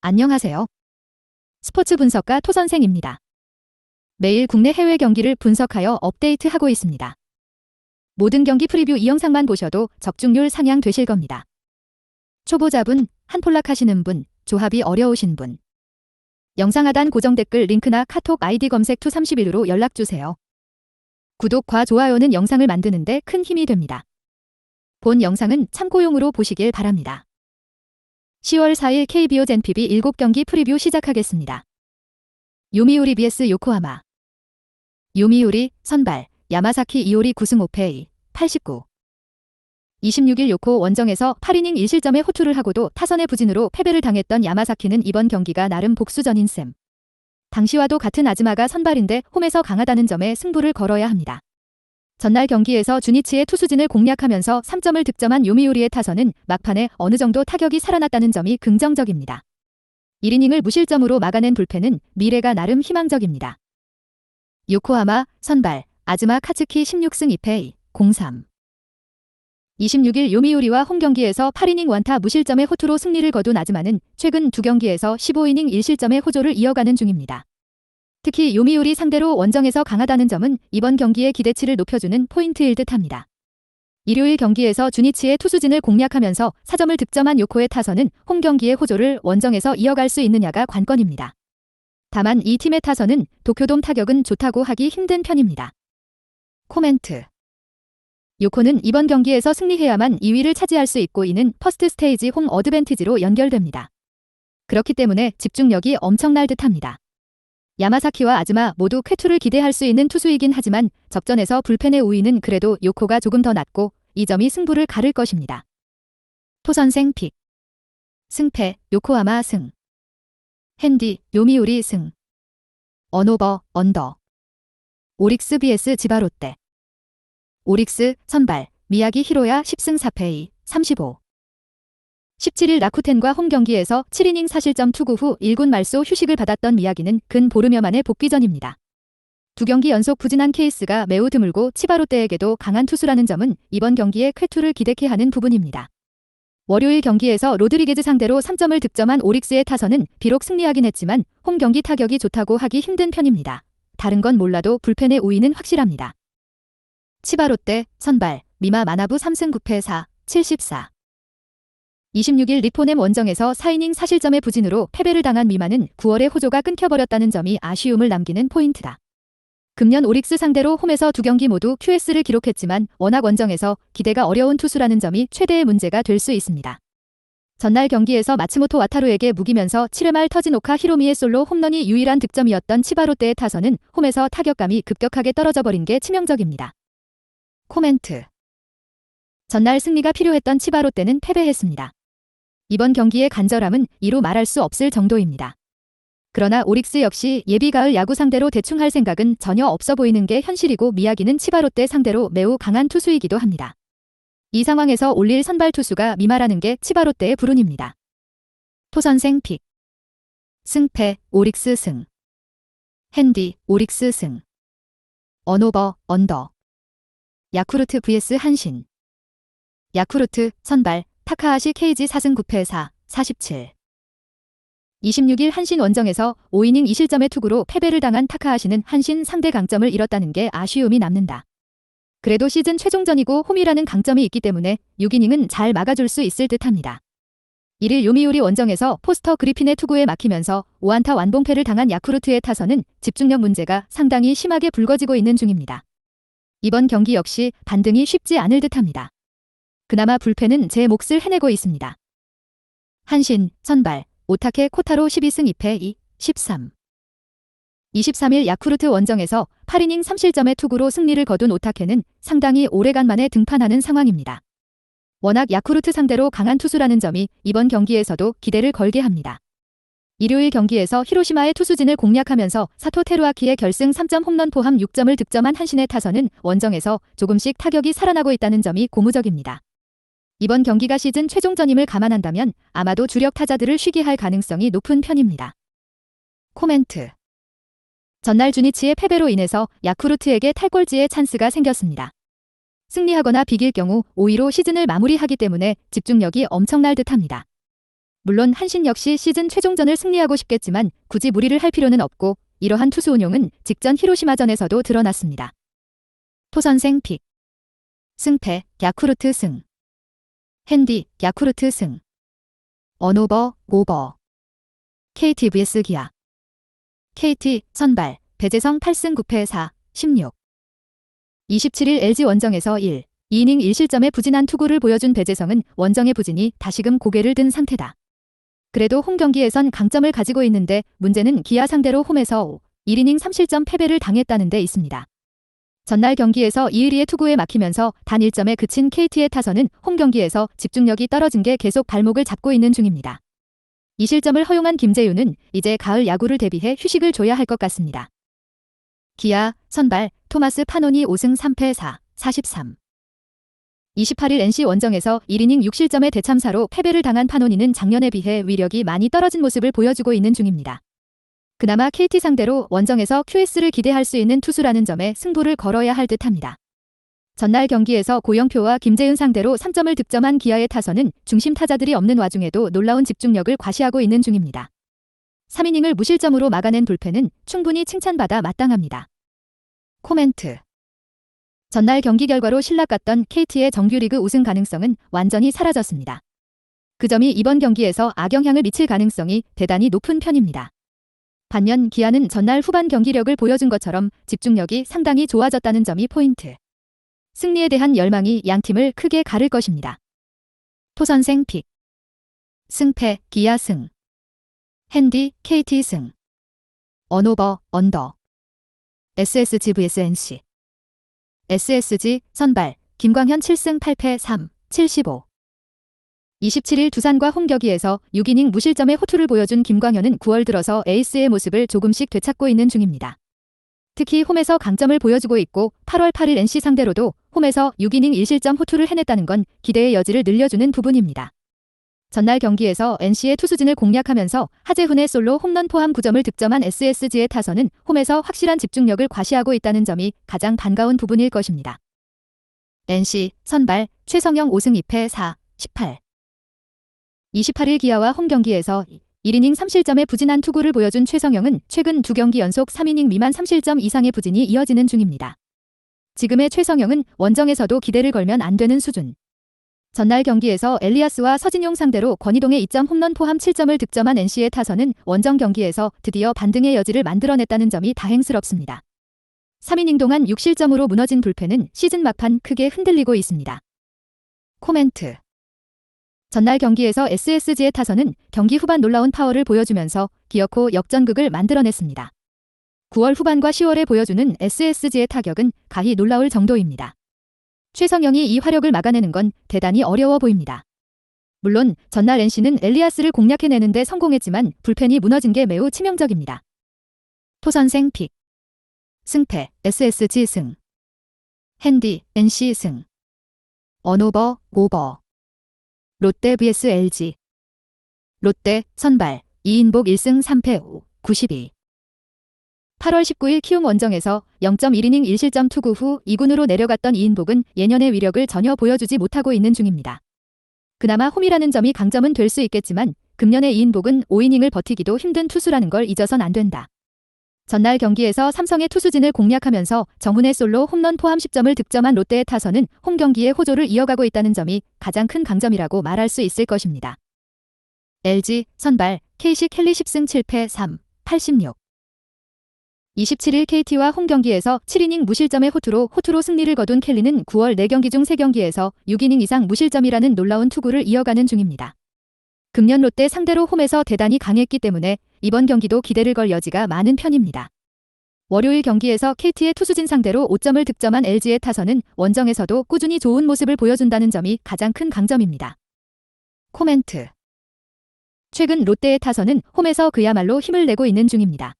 안녕하세요. 스포츠 분석가 토선생입니다. 매일 국내 해외 경기를 분석하여 업데이트하고 있습니다. 모든 경기 프리뷰 이 영상만 보셔도 적중률 상향 되실 겁니다. 초보자분, 한폴락 하시는 분, 조합이 어려우신 분. 영상 하단 고정 댓글 링크나 카톡 아이디 검색 투31로 연락주세요. 구독과 좋아요는 영상을 만드는데 큰 힘이 됩니다. 본 영상은 참고용으로 보시길 바랍니다. 10월 4일 KBO 젠피비 7경기 프리뷰 시작하겠습니다. 요미우리 vs 요코하마. 요미우리, 선발, 야마사키 이오리 9승 5패 89. 26일 요코 원정에서 8이닝 1실점의 호투를 하고도 타선의 부진으로 패배를 당했던 야마사키는 이번 경기가 나름 복수전인 셈. 당시와도 같은 아즈마가 선발인데 홈에서 강하다는 점에 승부를 걸어야 합니다. 전날 경기에서 주니치의 투수진을 공략하면서 3점을 득점한 요미우리의 타선은 막판에 어느 정도 타격이 살아났다는 점이 긍정적입니다. 1이닝을 무실점으로 막아낸 불펜은 미래가 나름 희망적입니다. 요코하마, 선발, 아즈마 카츠키 16승 2패 03. 26일 요미우리와 홈경기에서 8이닝 완타 무실점의 호투로 승리를 거둔 아즈마는 최근 2경기에서 15이닝 1실점의 호조를 이어가는 중입니다. 특히 요미우리 상대로 원정에서 강하다는 점은 이번 경기의 기대치를 높여주는 포인트일 듯합니다. 일요일 경기에서 주니치의 투수진을 공략하면서 4점을 득점한 요코의 타선은 홈경기의 호조를 원정에서 이어갈 수 있느냐가 관건입니다. 다만 이 팀의 타선은 도쿄돔 타격은 좋다고 하기 힘든 편입니다. 코멘트. 요코는 이번 경기에서 승리해야만 2위를 차지할 수 있고 이는 퍼스트 스테이지 홈 어드밴티지로 연결됩니다. 그렇기 때문에 집중력이 엄청날 듯합니다. 야마사키와 아즈마 모두 쾌투를 기대할 수 있는 투수이긴 하지만 접전에서 불펜의 우위는 그래도 요코가 조금 더 낮고 이 점이 승부를 가를 것입니다. 토선생 픽. 승패, 요코하마 승. 핸디, 요미우리 승. 언오버, 언더. 오릭스 vs 지바롯데. 오릭스, 선발, 미야기 히로야 10승 4패 35. 17일 라쿠텐과 홈경기에서 7이닝 4실점 투구 후 1군 말소 휴식을 받았던 미야기는 근 보름여 만의 복귀전입니다. 2경기 연속 부진한 케이스가 매우 드물고 치바롯데에게도 강한 투수라는 점은 이번 경기에 쾌투를 기대케 하는 부분입니다. 월요일 경기에서 로드리게즈 상대로 3점을 득점한 오릭스의 타선은 비록 승리하긴 했지만 홈경기 타격이 좋다고 하기 힘든 편입니다. 다른 건 몰라도 불펜의 우위는 확실합니다. 치바롯데, 선발, 미마 마나부 3승 9패 4, 74. 26일 리포넴 원정에서 4이닝 4실점의 부진으로 패배를 당한 미마는 9월에 호조가 끊겨버렸다는 점이 아쉬움을 남기는 포인트다. 금년 오릭스 상대로 홈에서 2경기 모두 QS를 기록했지만 워낙 원정에서 기대가 어려운 투수라는 점이 최대의 문제가 될 수 있습니다. 전날 경기에서 마츠모토 와타루에게 무기면서 7회 말 터지노카 히로미의 솔로 홈런이 유일한 득점이었던 치바롯데의 타선은 홈에서 타격감이 급격하게 떨어져 버린 게 치명적입니다. 코멘트. 전날 승리가 필요했던 치바롯데는 패배했습니다. 이번 경기의 간절함은 이루 말할 수 없을 정도입니다. 그러나 오릭스 역시 예비 가을 야구 상대로 대충 할 생각은 전혀 없어 보이는 게 현실이고 미야기는 치바롯데 상대로 매우 강한 투수이기도 합니다. 이 상황에서 올릴 선발 투수가 미마라는 게 치바롯데의 불운입니다. 토선생 픽. 승패, 오릭스 승. 핸디, 오릭스 승. 언오버, 언더. 야쿠르트 vs 한신. 야쿠르트, 선발, 타카하시 케이지 4승 9패 4, 47. 26일 한신 원정에서 5이닝 2실점의 투구로 패배를 당한 타카하시는 한신 상대 강점을 잃었다는 게 아쉬움이 남는다. 그래도 시즌 최종전이고 홈이라는 강점이 있기 때문에 6이닝은 잘 막아줄 수 있을 듯합니다. 1일 요미우리 원정에서 포스터 그리핀의 투구에 막히면서 5안타 완봉패를 당한 야쿠르트의 타선은 집중력 문제가 상당히 심하게 불거지고 있는 중입니다. 이번 경기 역시 반등이 쉽지 않을 듯합니다. 그나마 불펜은 제 몫을 해내고 있습니다. 한신, 선발, 오타케 코타로 12승 2패 2, 13. 23일 야쿠르트 원정에서 8이닝 3실점의 투구로 승리를 거둔 오타케는 상당히 오래간만에 등판하는 상황입니다. 워낙 야쿠르트 상대로 강한 투수라는 점이 이번 경기에서도 기대를 걸게 합니다. 일요일 경기에서 히로시마의 투수진을 공략하면서 사토 테루아키의 결승 3점 홈런 포함 6점을 득점한 한신의 타선은 원정에서 조금씩 타격이 살아나고 있다는 점이 고무적입니다. 이번 경기가 시즌 최종전임을 감안한다면 아마도 주력 타자들을 쉬게 할 가능성이 높은 편입니다. 코멘트. 전날 주니치의 패배로 인해서 야쿠르트에게 탈꼴찌의 찬스가 생겼습니다. 승리하거나 비길 경우 5위로 시즌을 마무리하기 때문에 집중력이 엄청날 듯합니다. 물론 한신 역시 시즌 최종전을 승리하고 싶겠지만 굳이 무리를 할 필요는 없고 이러한 투수 운용은 직전 히로시마전에서도 드러났습니다. 토선생 픽. 승패 야쿠르트 승. 핸디 야쿠르트 승. 언오버 오버. KT vs 기아. KT 선발 배재성 8승 9패 4, 16. 27일 LG 원정에서 2이닝 1실점의 부진한 투구를 보여준 배재성은 원정의 부진이 다시금 고개를 든 상태다. 그래도 홈 경기에선 강점을 가지고 있는데 문제는 기아 상대로 홈에서 1이닝 3실점 패배를 당했다는 데 있습니다. 전날 경기에서 이의리의 투구에 막히면서 단 1점에 그친 KT의 타선은 홈 경기에서 집중력이 떨어진 게 계속 발목을 잡고 있는 중입니다. 이 실점을 허용한 김재윤은 이제 가을 야구를 대비해 휴식을 줘야 할 것 같습니다. 기아 선발 토마스 파논이 5승 3패 4, 43. 28일 NC 원정에서 1이닝 6실점의 대참사로 패배를 당한 파논이는 작년에 비해 위력이 많이 떨어진 모습을 보여주고 있는 중입니다. 그나마 KT 상대로 원정에서 QS를 기대할 수 있는 투수라는 점에 승부를 걸어야 할 듯합니다. 전날 경기에서 고영표와 김재윤 상대로 3점을 득점한 기아의 타선은 중심 타자들이 없는 와중에도 놀라운 집중력을 과시하고 있는 중입니다. 3이닝을 무실점으로 막아낸 불펜은 충분히 칭찬받아 마땅합니다. 코멘트. 전날 경기 결과로 신락갔던 KT의 정규리그 우승 가능성은 완전히 사라졌습니다. 그 점이 이번 경기에서 악영향을 미칠 가능성이 대단히 높은 편입니다. 반면 기아는 전날 후반 경기력을 보여준 것처럼 집중력이 상당히 좋아졌다는 점이 포인트. 승리에 대한 열망이 양팀을 크게 가를 것입니다. 토선생 픽. 승패 기아 승. 핸디 KT 승. 언오버 언더. SSG vs NC. SSG 선발 김광현 7승 8패 3, 75. 27일 두산과 홈 경기에서 6이닝 무실점의 호투를 보여준 김광현은 9월 들어서 에이스의 모습을 조금씩 되찾고 있는 중입니다. 특히 홈에서 강점을 보여주고 있고 8월 8일 NC 상대로도 홈에서 6이닝 1실점 호투를 해냈다는 건 기대의 여지를 늘려주는 부분입니다. 전날 경기에서 NC의 투수진을 공략하면서 하재훈의 솔로 홈런 포함 9점을 득점한 SSG의 타선은 홈에서 확실한 집중력을 과시하고 있다는 점이 가장 반가운 부분일 것입니다. NC 선발 최성영 5승 2패 4, 18. 28일 기아와 홈 경기에서 1이닝 3실점의 부진한 투구를 보여준 최성영은 최근 2경기 연속 3이닝 미만 3실점 이상의 부진이 이어지는 중입니다. 지금의 최성영은 원정에서도 기대를 걸면 안 되는 수준. 전날 경기에서 엘리아스와 서진용 상대로 권희동의 2점 홈런 포함 7점을 득점한 NC의 타선은 원정 경기에서 드디어 반등의 여지를 만들어냈다는 점이 다행스럽습니다. 3이닝 동안 6실점으로 무너진 불펜은 시즌 막판 크게 흔들리고 있습니다. 코멘트. 전날 경기에서 SSG의 타선은 경기 후반 놀라운 파워를 보여주면서 기어코 역전극을 만들어냈습니다. 9월 후반과 10월에 보여주는 SSG의 타격은 가히 놀라울 정도입니다. 최성영이 이 화력을 막아내는 건 대단히 어려워 보입니다. 물론 전날 NC는 엘리아스를 공략해내는데 성공했지만 불펜이 무너진 게 매우 치명적입니다. 토선생 픽. 승패 SSG 승. 핸디 NC 승. 언오버 오버. 롯데 vs LG. 롯데 선발 이인복 1승 3패 5, 92. 8월 19일 키움 원정에서 0.1이닝 1실점 투구 후 2군으로 내려갔던 이인복은 예년의 위력을 전혀 보여주지 못하고 있는 중입니다. 그나마 홈이라는 점이 강점은 될 수 있겠지만 금년의 이인복은 5이닝을 버티기도 힘든 투수라는 걸 잊어선 안 된다. 전날 경기에서 삼성의 투수진을 공략하면서 정훈의 솔로 홈런 포함 10점을 득점한 롯데의 타선은 홈 경기의 호조를 이어가고 있다는 점이 가장 큰 강점이라고 말할 수 있을 것입니다. LG 선발 KC 켈리 10승 7패 3, 86. 27일 KT와 홈 경기에서 7이닝 무실점의 호투로 승리를 거둔 켈리는 9월 4경기 중 3경기에서 6이닝 이상 무실점이라는 놀라운 투구를 이어가는 중입니다. 금년 롯데 상대로 홈에서 대단히 강했기 때문에 이번 경기도 기대를 걸 여지가 많은 편입니다. 월요일 경기에서 KT의 투수진 상대로 5점을 득점한 LG의 타선은 원정에서도 꾸준히 좋은 모습을 보여준다는 점이 가장 큰 강점입니다. 코멘트. 최근 롯데의 타선은 홈에서 그야말로 힘을 내고 있는 중입니다.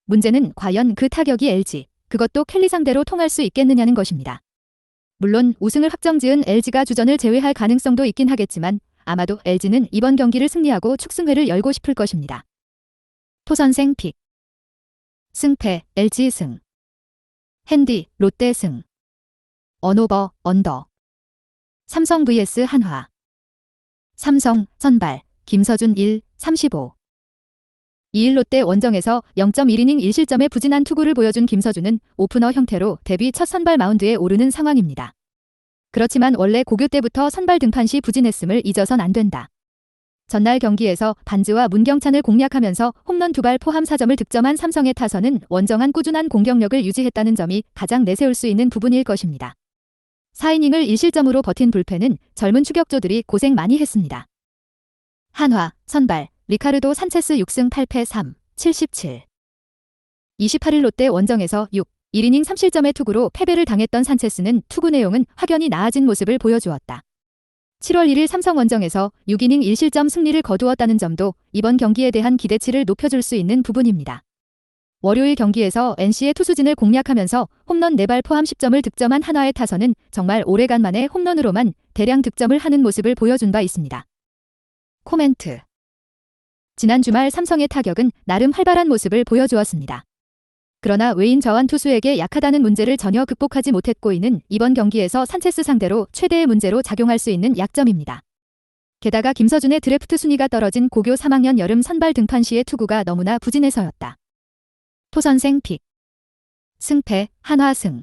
문제는 과연 그 타격이 LG, 그것도 켈리 상대로 통할 수 있겠느냐는 것입니다. 물론 우승을 확정지은 LG가 주전을 제외할 가능성도 있긴 하겠지만 아마도 LG는 이번 경기를 승리하고 축승회를 열고 싶을 것입니다. 토선생 픽. 승패 LG 승. 핸디 롯데 승. 언오버 언더. 삼성 vs 한화. 삼성 선발 김서준 1, 35. 2일 롯데 원정에서 0.1이닝 1실점의 부진한 투구를 보여준 김서준은 오프너 형태로 데뷔 첫 선발 마운드에 오르는 상황입니다. 그렇지만 원래 고교 때부터 선발 등판 시 부진했음을 잊어선 안 된다. 전날 경기에서 반즈와 문경찬을 공략하면서 홈런 2발 포함 4점을 득점한 삼성의 타선은 원정한 꾸준한 공격력을 유지했다는 점이 가장 내세울 수 있는 부분일 것입니다. 4이닝을 1실점으로 버틴 불펜은 젊은 추격조들이 고생 많이 했습니다. 한화, 선발, 리카르도 산체스 6승 8패 3, 77. 28일 롯데 원정에서 6, 1이닝 3실점의 투구로 패배를 당했던 산체스는 투구 내용은 확연히 나아진 모습을 보여주었다. 7월 1일 삼성 원정에서 6이닝 1실점 승리를 거두었다는 점도 이번 경기에 대한 기대치를 높여줄 수 있는 부분입니다. 월요일 경기에서 NC의 투수진을 공략하면서 홈런 4발 포함 10점을 득점한 한화의 타선은 정말 오래간만에 홈런으로만 대량 득점을 하는 모습을 보여준 바 있습니다. 코멘트. 지난 주말 삼성의 타격은 나름 활발한 모습을 보여주었습니다. 그러나 외인 저완 투수에게 약하다는 문제를 전혀 극복하지 못했고 이는 이번 경기에서 산체스 상대로 최대의 문제로 작용할 수 있는 약점입니다. 게다가 김서준의 드래프트 순위가 떨어진 고교 3학년 여름 선발 등판 시의 투구가 너무나 부진해서였다. 토선생 픽. 승패 한화 승.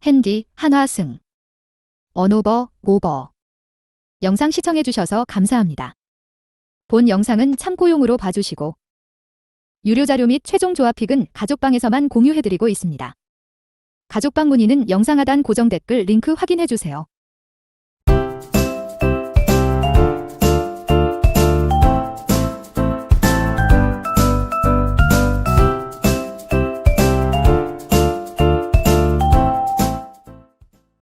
핸디 한화 승. 언오버 오버. 영상 시청해주셔서 감사합니다. 본 영상은 참고용으로 봐주시고 유료 자료 및 최종 조합픽은 가족방에서만 공유해드리고 있습니다. 가족방 문의는 영상 하단 고정 댓글 링크 확인해주세요.